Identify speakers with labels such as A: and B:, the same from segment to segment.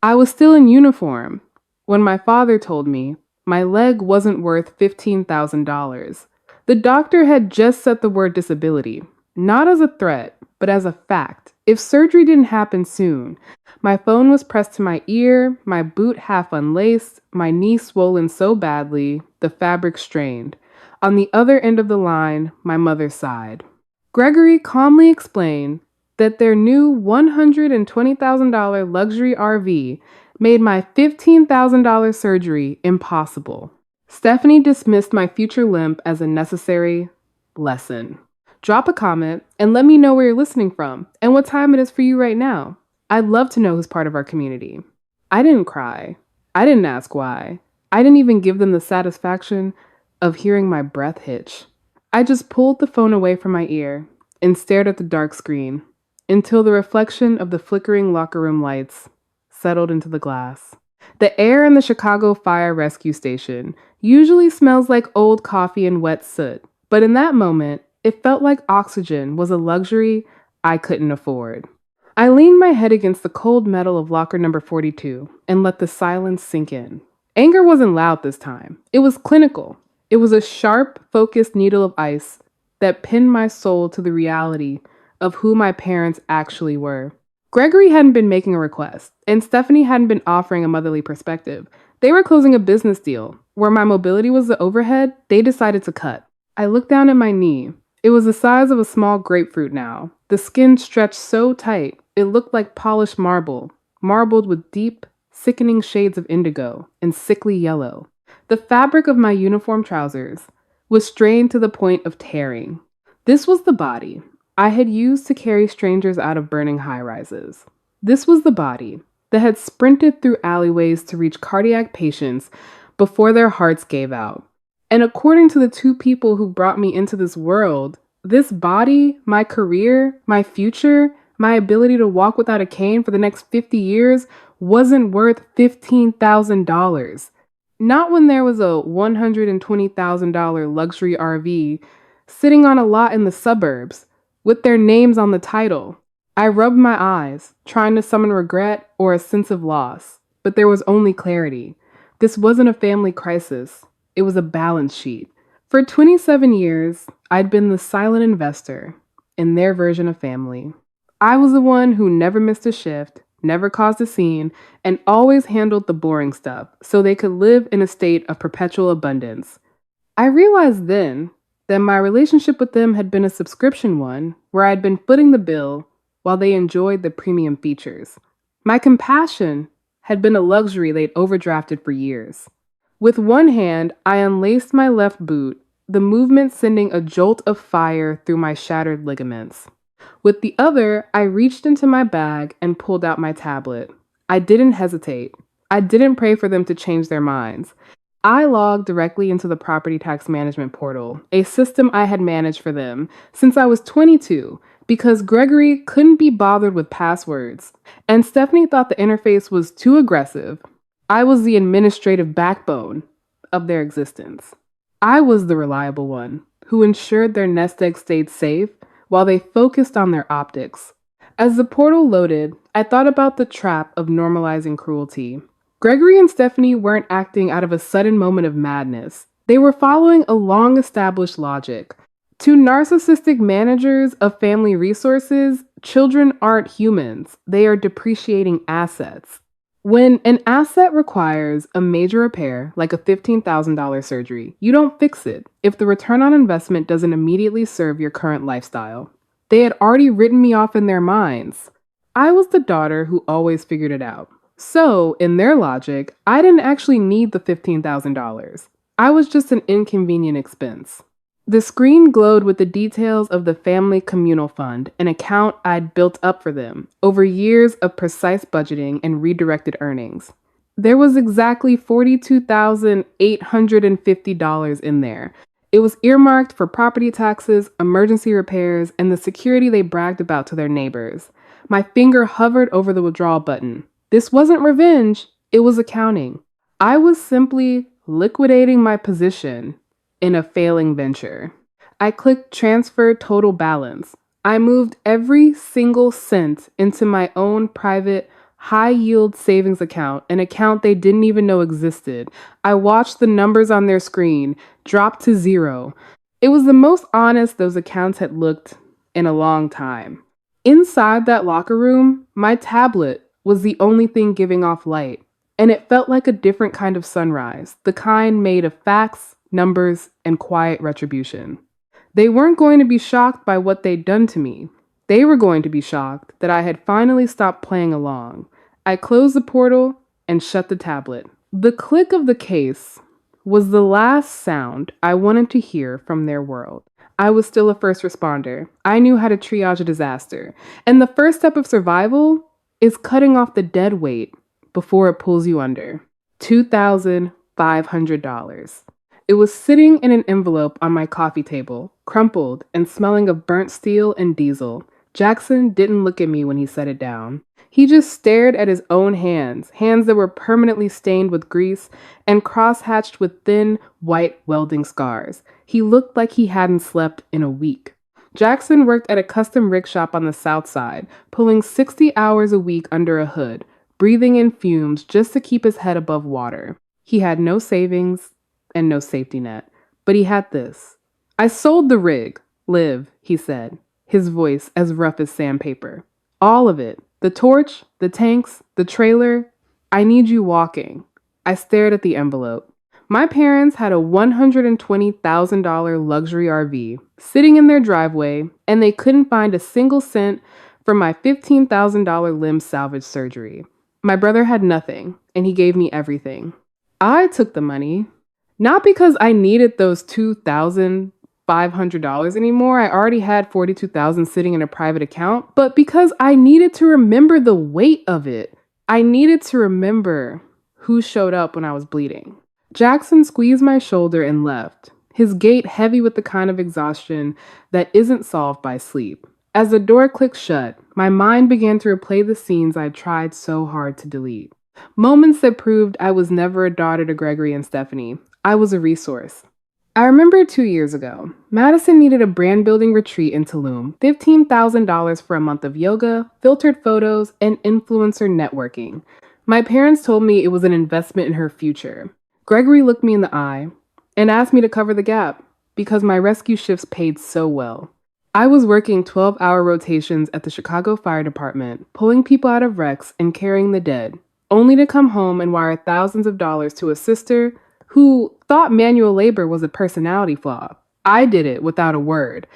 A: I was still in uniform when my father told me my leg wasn't worth $15,000. The doctor had just said the word disability, not as a threat, but as a fact. If surgery didn't happen soon, my phone was pressed to my ear, my boot half unlaced, my knee swollen so badly, the fabric strained. On the other end of the line, my mother sighed. Gregory calmly explained that their new $120,000 luxury RV made my $15,000 surgery impossible. Stephanie dismissed my future limp as a necessary lesson. Drop a comment and let me know where you're listening from and what time it is for you right now. I'd love to know who's part of our community. I didn't cry. I didn't ask why. I didn't even give them the satisfaction of hearing my breath hitch. I just pulled the phone away from my ear and stared at the dark screen until the reflection of the flickering locker room lights settled into the glass. The air in the Chicago Fire Rescue Station usually smells like old coffee and wet soot, but in that moment, it felt like oxygen was a luxury I couldn't afford. I leaned my head against the cold metal of locker number 42 and let the silence sink in. Anger wasn't loud this time. It was clinical. It was a sharp, focused needle of ice that pinned my soul to the reality of who my parents actually were. Gregory hadn't been making a request, and Stephanie hadn't been offering a motherly perspective. They were closing a business deal. Where my mobility was the overhead, they decided to cut. I looked down at my knee. It was the size of a small grapefruit now. The skin stretched so tight, it looked like polished marble, marbled with deep, sickening shades of indigo and sickly yellow. The fabric of my uniform trousers was strained to the point of tearing. This was the body I had used to carry strangers out of burning high-rises. This was the body that had sprinted through alleyways to reach cardiac patients before their hearts gave out. And according to the two people who brought me into this world, this body, my career, my future, my ability to walk without a cane for the next 50 years wasn't worth $15,000. Not when there was a $120,000 luxury RV sitting on a lot in the suburbs with their names on the title. I rubbed my eyes, trying to summon regret or a sense of loss, but there was only clarity. This wasn't a family crisis. It was a balance sheet. For 27 years, I'd been the silent investor in their version of family. I was the one who never missed a shift, never caused a scene, and always handled the boring stuff so they could live in a state of perpetual abundance. I realized then that my relationship with them had been a subscription one where I'd been footing the bill while they enjoyed the premium features. My compassion had been a luxury they'd overdrafted for years. With one hand, I unlaced my left boot, the movement sending a jolt of fire through my shattered ligaments. With the other, I reached into my bag and pulled out my tablet. I didn't hesitate. I didn't pray for them to change their minds. I logged directly into the property tax management portal, a system I had managed for them since I was 22, because Gregory couldn't be bothered with passwords, and Stephanie thought the interface was too aggressive. I was the administrative backbone of their existence. I was the reliable one who ensured their nest egg stayed safe while they focused on their optics. As the portal loaded, I thought about the trap of normalizing cruelty. Gregory and Stephanie weren't acting out of a sudden moment of madness. They were following a long-established logic. To narcissistic managers of family resources, children aren't humans. They are depreciating assets. When an asset requires a major repair, like a $15,000 surgery, you don't fix it if the return on investment doesn't immediately serve your current lifestyle. They had already written me off in their minds. I was the daughter who always figured it out. So, in their logic, I didn't actually need the $15,000. I was just an inconvenient expense. The screen glowed with the details of the family communal fund, an account I'd built up for them over years of precise budgeting and redirected earnings. There was exactly $42,850 in there. It was earmarked for property taxes, emergency repairs, and the security they bragged about to their neighbors. My finger hovered over the withdrawal button. This wasn't revenge, it was accounting. I was simply liquidating my position in a failing venture. I clicked transfer total balance. I moved every single cent into my own private, high yield savings account, an account they didn't even know existed. I watched the numbers on their screen drop to zero. It was the most honest those accounts had looked in a long time. Inside that locker room, my tablet was the only thing giving off light, and it felt like a different kind of sunrise, the kind made of facts, numbers, and quiet retribution. They weren't going to be shocked by what they'd done to me. They were going to be shocked that I had finally stopped playing along. I closed the portal and shut the tablet. The click of the case was the last sound I wanted to hear from their world. I was still a first responder. I knew how to triage a disaster. And the first step of survival is cutting off the dead weight before it pulls you under. $2,500. It was sitting in an envelope on my coffee table, crumpled and smelling of burnt steel and diesel. Jackson didn't look at me when he set it down. He just stared at his own hands, hands that were permanently stained with grease and cross-hatched with thin, white welding scars. He looked like he hadn't slept in a week. Jackson worked at a custom rig shop on the south side, pulling 60 hours a week under a hood, breathing in fumes just to keep his head above water. He had no savings and no safety net, but he had this. "I sold the rig, Liv," he said, his voice as rough as sandpaper. "All of it. The torch, the tanks, the trailer. I need you walking." I stared at the envelope. My parents had a $120,000 luxury RV sitting in their driveway, and they couldn't find a single cent for my $15,000 limb salvage surgery. My brother had nothing, and he gave me everything. I took the money, not because I needed those $2,500 anymore. I already had $42,000 sitting in a private account, but because I needed to remember the weight of it. I needed to remember who showed up when I was bleeding. Jackson squeezed my shoulder and left, his gait heavy with the kind of exhaustion that isn't solved by sleep. As the door clicked shut, my mind began to replay the scenes I'd tried so hard to delete. Moments that proved I was never a daughter to Gregory and Stephanie. I was a resource. I remember 2 years ago, Madison needed a brand building retreat in Tulum, $15,000 for a month of yoga, filtered photos, and influencer networking. My parents told me it was an investment in her future. Gregory looked me in the eye and asked me to cover the gap because my rescue shifts paid so well. I was working 12-hour rotations at the Chicago Fire Department, pulling people out of wrecks and carrying the dead, only to come home and wire thousands of dollars to a sister who thought manual labor was a personality flaw. I did it without a word.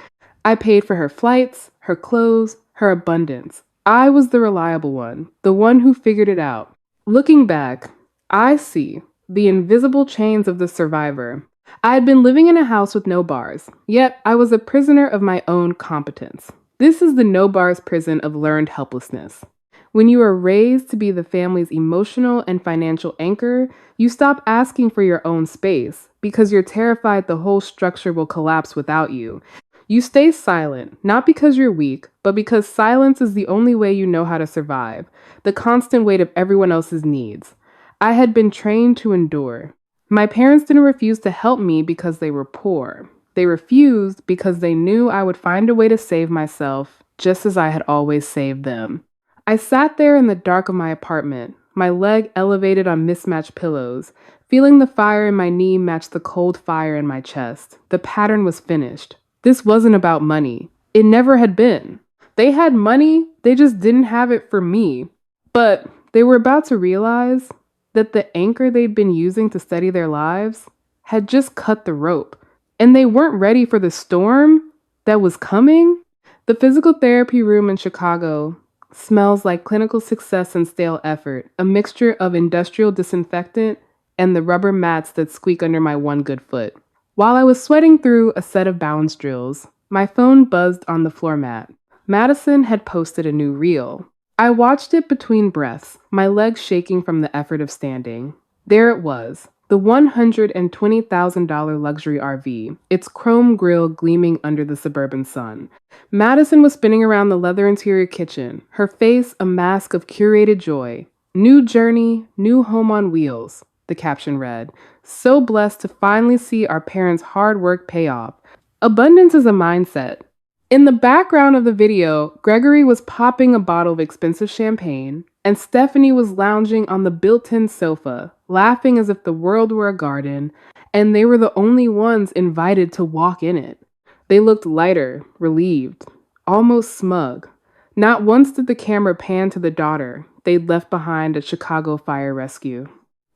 A: I paid for her flights, her clothes, her abundance. I was the reliable one, the one who figured it out. Looking back, I see the invisible chains of the survivor. I had been living in a house with no bars, yet I was a prisoner of my own competence. This is the no bars prison of learned helplessness. When you are raised to be the family's emotional and financial anchor, you stop asking for your own space because you're terrified the whole structure will collapse without you. You stay silent, not because you're weak, but because silence is the only way you know how to survive, the constant weight of everyone else's needs. I had been trained to endure. My parents didn't refuse to help me because they were poor. They refused because they knew I would find a way to save myself, just as I had always saved them. I sat there in the dark of my apartment, my leg elevated on mismatched pillows, feeling the fire in my knee match the cold fire in my chest. The pattern was finished. This wasn't about money. It never had been. They had money, they just didn't have it for me. But they were about to realize that the anchor they'd been using to steady their lives had just cut the rope, and they weren't ready for the storm that was coming. The physical therapy room in Chicago smells like clinical success and stale effort, a mixture of industrial disinfectant and the rubber mats that squeak under my one good foot. While I was sweating through a set of balance drills, my phone buzzed on the floor mat. Madison had posted a new reel. I watched it between breaths, my legs shaking from the effort of standing. There it was, the $120,000 luxury RV, its chrome grille gleaming under the suburban sun. Madison was spinning around the leather interior kitchen, her face a mask of curated joy. "New journey, new home on wheels," the caption read. "So blessed to finally see our parents' hard work pay off." Abundance is a mindset. In the background of the video, Gregory was popping a bottle of expensive champagne, and Stephanie was lounging on the built-in sofa, laughing as if the world were a garden, and they were the only ones invited to walk in it. They looked lighter, relieved, almost smug. Not once did the camera pan to the daughter they'd left behind at Chicago Fire Rescue.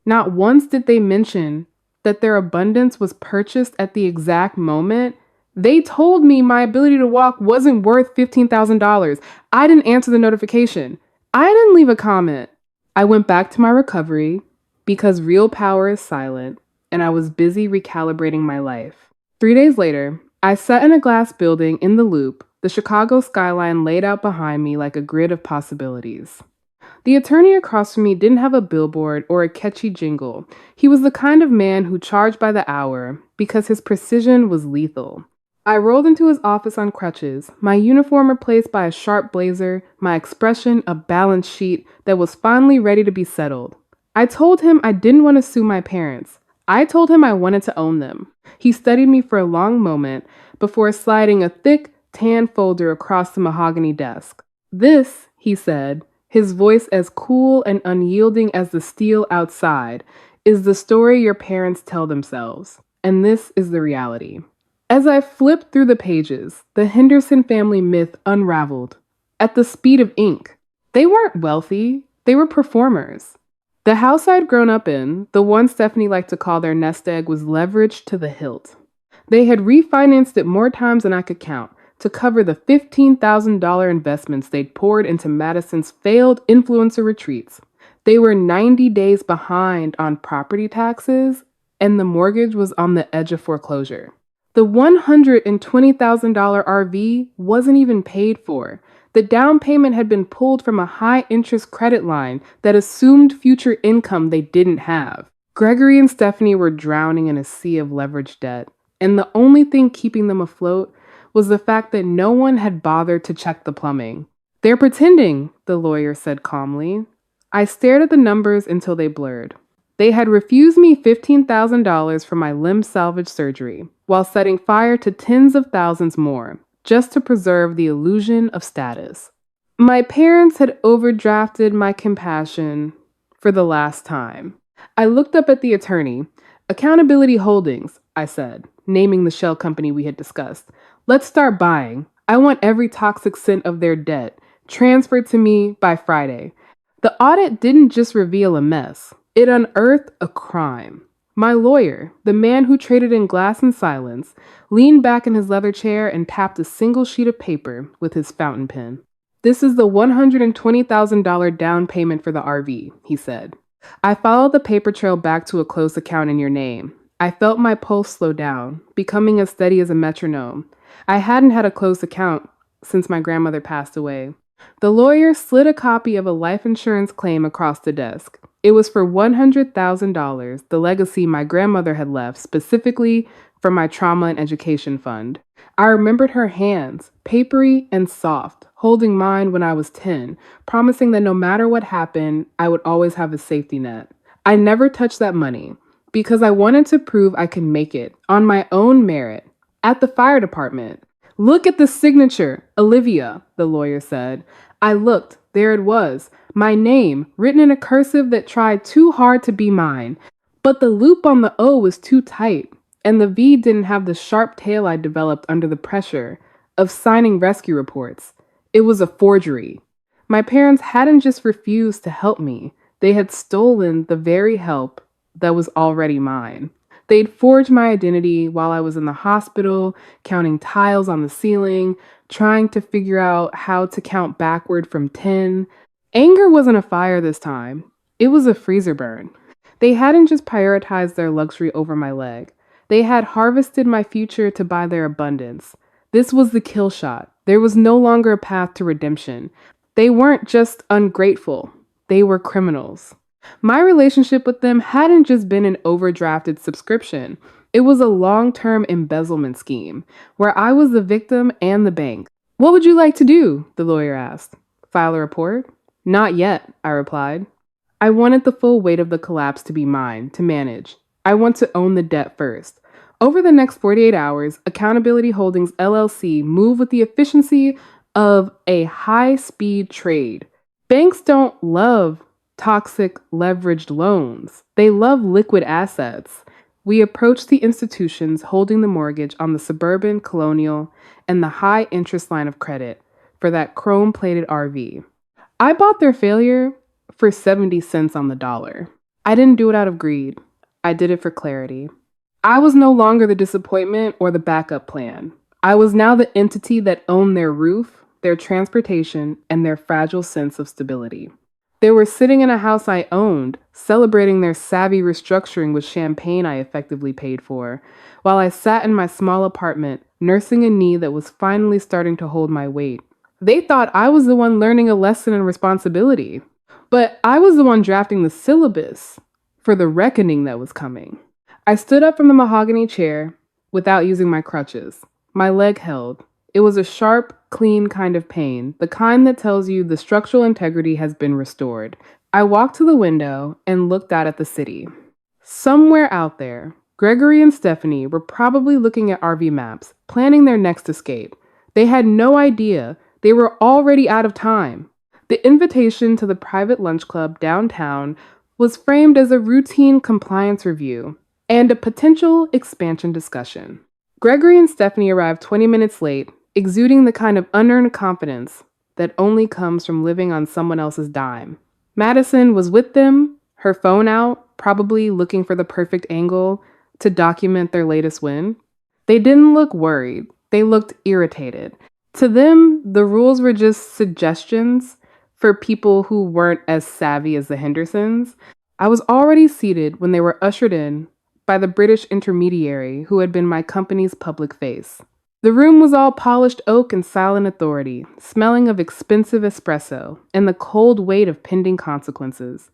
A: Not once did they mention that their abundance was purchased at the exact moment. They told me my ability to walk wasn't worth $15,000. I didn't answer the notification. I didn't leave a comment. I went back to my recovery because real power is silent, and I was busy recalibrating my life. 3 days later, I sat in a glass building in the Loop, the Chicago skyline laid out behind me like a grid of possibilities. The attorney across from me didn't have a billboard or a catchy jingle. He was the kind of man who charged by the hour because his precision was lethal. I rolled into his office on crutches, my uniform replaced by a sharp blazer, my expression a balance sheet that was finally ready to be settled. I told him I didn't want to sue my parents. I told him I wanted to own them. He studied me for a long moment before sliding a thick, tan folder across the mahogany desk. "This," he said, his voice as cool and unyielding as the steel outside, "is the story your parents tell themselves. And this is the reality." As I flipped through the pages, the Henderson family myth unraveled. At the speed of ink. They weren't wealthy, they were performers. The house I'd grown up in, the one Stephanie liked to call their nest egg, was leveraged to the hilt. They had refinanced it more times than I could count to cover the $15,000 investments they'd poured into Madison's failed influencer retreats. They were 90 days behind on property taxes, and the mortgage was on the edge of foreclosure. The $120,000 RV wasn't even paid for. The down payment had been pulled from a high-interest credit line that assumed future income they didn't have. Gregory and Stephanie were drowning in a sea of leveraged debt, and the only thing keeping them afloat was the fact that no one had bothered to check the plumbing. "They're pretending," the lawyer said calmly. I stared at the numbers until they blurred. They had refused me $15,000 for my limb salvage surgery, while setting fire to tens of thousands more, just to preserve the illusion of status. My parents had overdrafted my compassion for the last time. I looked up at the attorney. "Accountability Holdings," I said, naming the shell company we had discussed. "Let's start buying. I want every toxic cent of their debt transferred to me by Friday." The audit didn't just reveal a mess. It unearthed a crime. My lawyer, the man who traded in glass and silence, leaned back in his leather chair and tapped a single sheet of paper with his fountain pen. "This is the $120,000 down payment for the RV," he said. "I followed the paper trail back to a closed account in your name. I felt my pulse slow down, becoming as steady as a metronome. I hadn't had a closed account since my grandmother passed away." The lawyer slid a copy of a life insurance claim across the desk. It was for $100,000, the legacy my grandmother had left specifically for my trauma and education fund. I remembered her hands, papery and soft, holding mine when I was 10, promising that no matter what happened, I would always have a safety net. I never touched that money because I wanted to prove I could make it on my own merit at the fire department. "Look at the signature, Olivia," the lawyer said. I looked. There it was, my name, written in a cursive that tried too hard to be mine. But the loop on the O was too tight, and the V didn't have the sharp tail I developed under the pressure of signing rescue reports. It was a forgery. My parents hadn't just refused to help me. They had stolen the very help that was already mine. They'd forged my identity while I was in the hospital, counting tiles on the ceiling, trying to figure out how to count backward from 10. Anger wasn't a fire this time. It was a freezer burn. They hadn't just prioritized their luxury over my leg. They had harvested my future to buy their abundance. This was the kill shot. There was no longer a path to redemption. They weren't just ungrateful. They were criminals. My relationship with them hadn't just been an overdrafted subscription. It was a long-term embezzlement scheme, where I was the victim and the bank. "What would you like to do?" the lawyer asked. "File a report?" "Not yet," I replied. I wanted the full weight of the collapse to be mine, to manage. I want to own the debt first. Over the next 48 hours, Accountability Holdings LLC moved with the efficiency of a high-speed trade. Banks don't love toxic leveraged loans. They love liquid assets. We approached the institutions holding the mortgage on the suburban, colonial, and the high interest line of credit for that chrome plated RV. I bought their failure for 70 cents on the dollar. I didn't do it out of greed. I did it for clarity. I was no longer the disappointment or the backup plan. I was now the entity that owned their roof, their transportation, and their fragile sense of stability. They were sitting in a house I owned, celebrating their savvy restructuring with champagne I effectively paid for, while I sat in my small apartment, nursing a knee that was finally starting to hold my weight. They thought I was the one learning a lesson in responsibility, but I was the one drafting the syllabus for the reckoning that was coming. I stood up from the mahogany chair without using my crutches. My leg held. It was a sharp, clean kind of pain, the kind that tells you the structural integrity has been restored. I walked to the window and looked out at the city. Somewhere out there, Gregory and Stephanie were probably looking at RV maps, planning their next escape. They had no idea they were already out of time. The invitation to the private lunch club downtown was framed as a routine compliance review and a potential expansion discussion. Gregory and Stephanie arrived 20 minutes late, exuding the kind of unearned confidence that only comes from living on someone else's dime. Madison was with them, her phone out, probably looking for the perfect angle to document their latest win. They didn't look worried, they looked irritated. To them, the rules were just suggestions for people who weren't as savvy as the Hendersons. I was already seated when they were ushered in by the British intermediary who had been my company's public face. The room was all polished oak and silent authority, smelling of expensive espresso and the cold weight of pending consequences.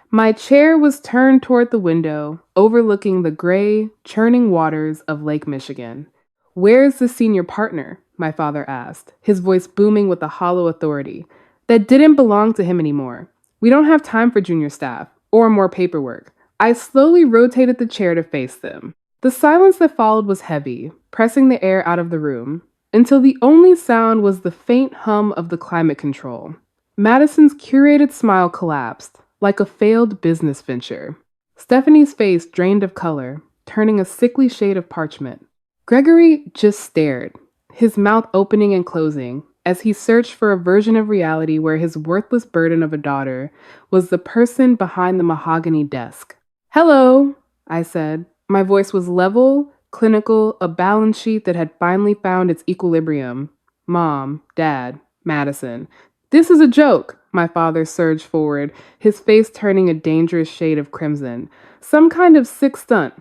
A: My chair was turned toward the window, overlooking the gray, churning waters of Lake Michigan. "Where's the senior partner?" my father asked, his voice booming with a hollow authority that didn't belong to him anymore. "We don't have time for junior staff, or more paperwork." I slowly rotated the chair to face them. The silence that followed was heavy, pressing the air out of the room, until the only sound was the faint hum of the climate control. Madison's curated smile collapsed, like a failed business venture. Stephanie's face drained of color, turning a sickly shade of parchment. Gregory just stared, his mouth opening and closing, as he searched for a version of reality where his worthless burden of a daughter was the person behind the mahogany desk. "Hello," I said. My voice was level, clinical, a balance sheet that had finally found its equilibrium. "Mom, Dad, Madison." "This is a joke," my father surged forward, his face turning a dangerous shade of crimson. "Some kind of sick stunt."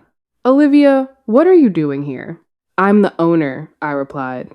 A: "Olivia, what are you doing here?" "I'm the owner," I replied.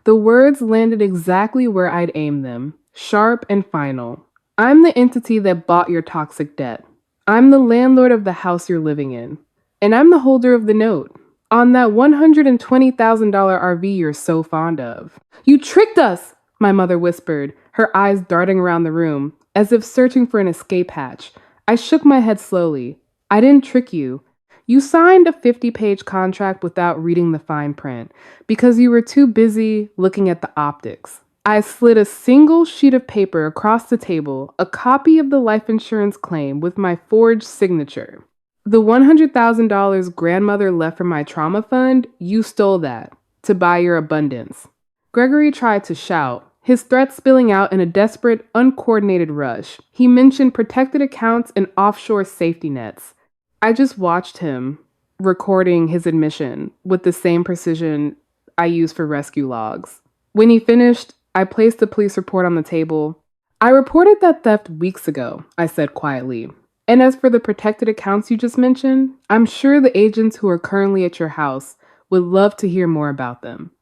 A: The words landed exactly where I'd aimed them, sharp and final. "I'm the entity that bought your toxic debt. I'm the landlord of the house you're living in. And I'm the holder of the note on that $120,000 RV you're so fond of." "You tricked us," my mother whispered, her eyes darting around the room, as if searching for an escape hatch. I shook my head slowly. "I didn't trick you. You signed a 50-page contract without reading the fine print, because you were too busy looking at the optics." I slid a single sheet of paper across the table, a copy of the life insurance claim with my forged signature. "The $100,000 grandmother left from my trauma fund, you stole that to buy your abundance." Gregory tried to shout, his threats spilling out in a desperate, uncoordinated rush. He mentioned protected accounts and offshore safety nets. I just watched him, recording his admission with the same precision I use for rescue logs. When he finished, I placed the police report on the table. "I reported that theft weeks ago," I said quietly. "And as for the protected accounts you just mentioned, I'm sure the agents who are currently at your house would love to hear more about them."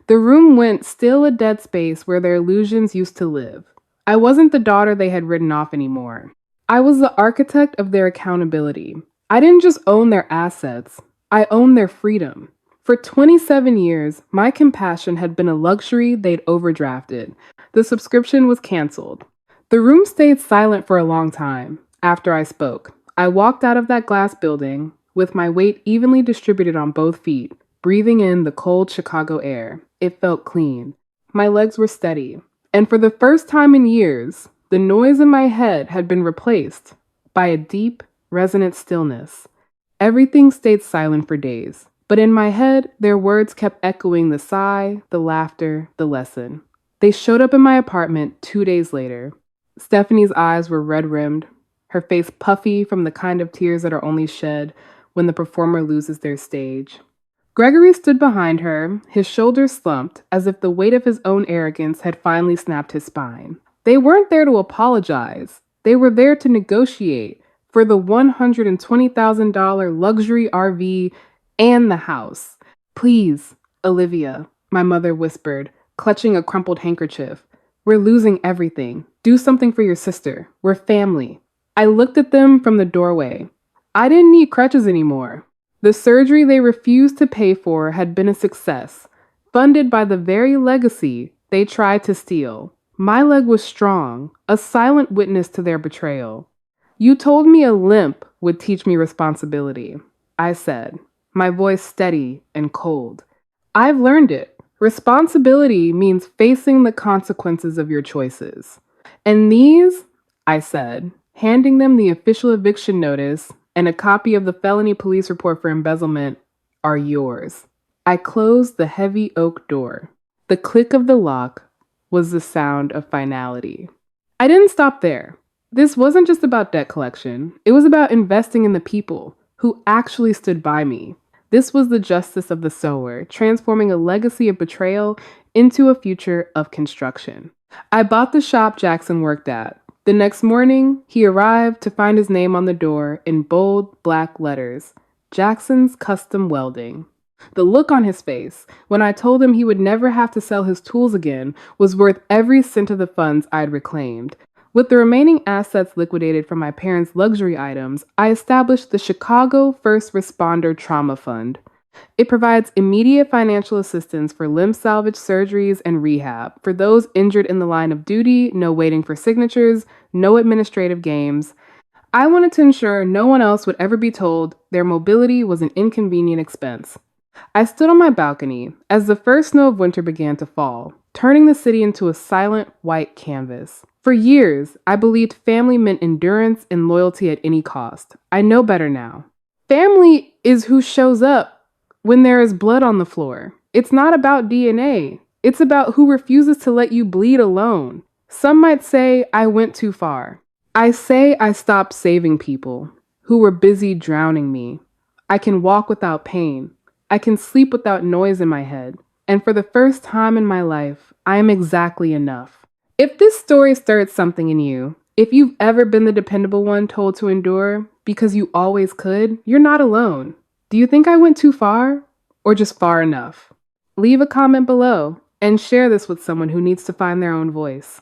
A: The room went still, a dead space where their illusions used to live. I wasn't the daughter they had written off anymore. I was the architect of their accountability. I didn't just own their assets, I owned their freedom. For 27 years, my compassion had been a luxury they'd overdrafted. The subscription was canceled. The room stayed silent for a long time. After I spoke, I walked out of that glass building with my weight evenly distributed on both feet, breathing in the cold Chicago air. It felt clean. My legs were steady. And for the first time in years, The noise in my head had been replaced by a deep, resonant stillness. Everything stayed silent for days, but in my head, their words kept echoing the sigh, the laughter, the lesson. They showed up in my apartment 2 days later. Stephanie's eyes were red-rimmed, her face puffy from the kind of tears that are only shed when the performer loses their stage. Gregory stood behind her, his shoulders slumped, as if the weight of his own arrogance had finally snapped his spine. They weren't there to apologize. They were there to negotiate for the $120,000 luxury RV and the house. Please, Olivia, my mother whispered, clutching a crumpled handkerchief. We're losing everything. Do something for your sister. We're family. I looked at them from the doorway. I didn't need crutches anymore. The surgery they refused to pay for had been a success, funded by the very legacy they tried to steal. My leg was strong, a silent witness to their betrayal. You told me a limp would teach me responsibility, I said, my voice steady and cold. I've learned it. Responsibility means facing the consequences of your choices. And these, I said, handing them the official eviction notice and a copy of the felony police report for embezzlement, are yours. I closed the heavy oak door. The click of the lock was the sound of finality. I didn't stop there. This wasn't just about debt collection. It was about investing in the people who actually stood by me. This was the justice of the sower, transforming a legacy of betrayal into a future of construction. I bought the shop Jackson worked at. The next morning, he arrived to find his name on the door in bold black letters, Jackson's Custom Welding. The look on his face when I told him he would never have to sell his tools again was worth every cent of the funds I'd reclaimed. With the remaining assets liquidated from my parents' luxury items, I established the Chicago First Responder Trauma Fund. It provides immediate financial assistance for limb salvage surgeries and rehab. For those injured in the line of duty, no waiting for signatures, no administrative games. I wanted to ensure no one else would ever be told their mobility was an inconvenient expense. I stood on my balcony as the first snow of winter began to fall, turning the city into a silent white canvas. For years, I believed family meant endurance and loyalty at any cost. I know better now. Family is who shows up when there is blood on the floor. It's not about DNA. It's about who refuses to let you bleed alone. Some might say I went too far. I say I stopped saving people who were busy drowning me. I can walk without pain. I can sleep without noise in my head. And for the first time in my life, I am exactly enough. If this story stirred something in you, if you've ever been the dependable one told to endure because you always could, you're not alone. Do you think I went too far or just far enough? Leave a comment below and share this with someone who needs to find their own voice.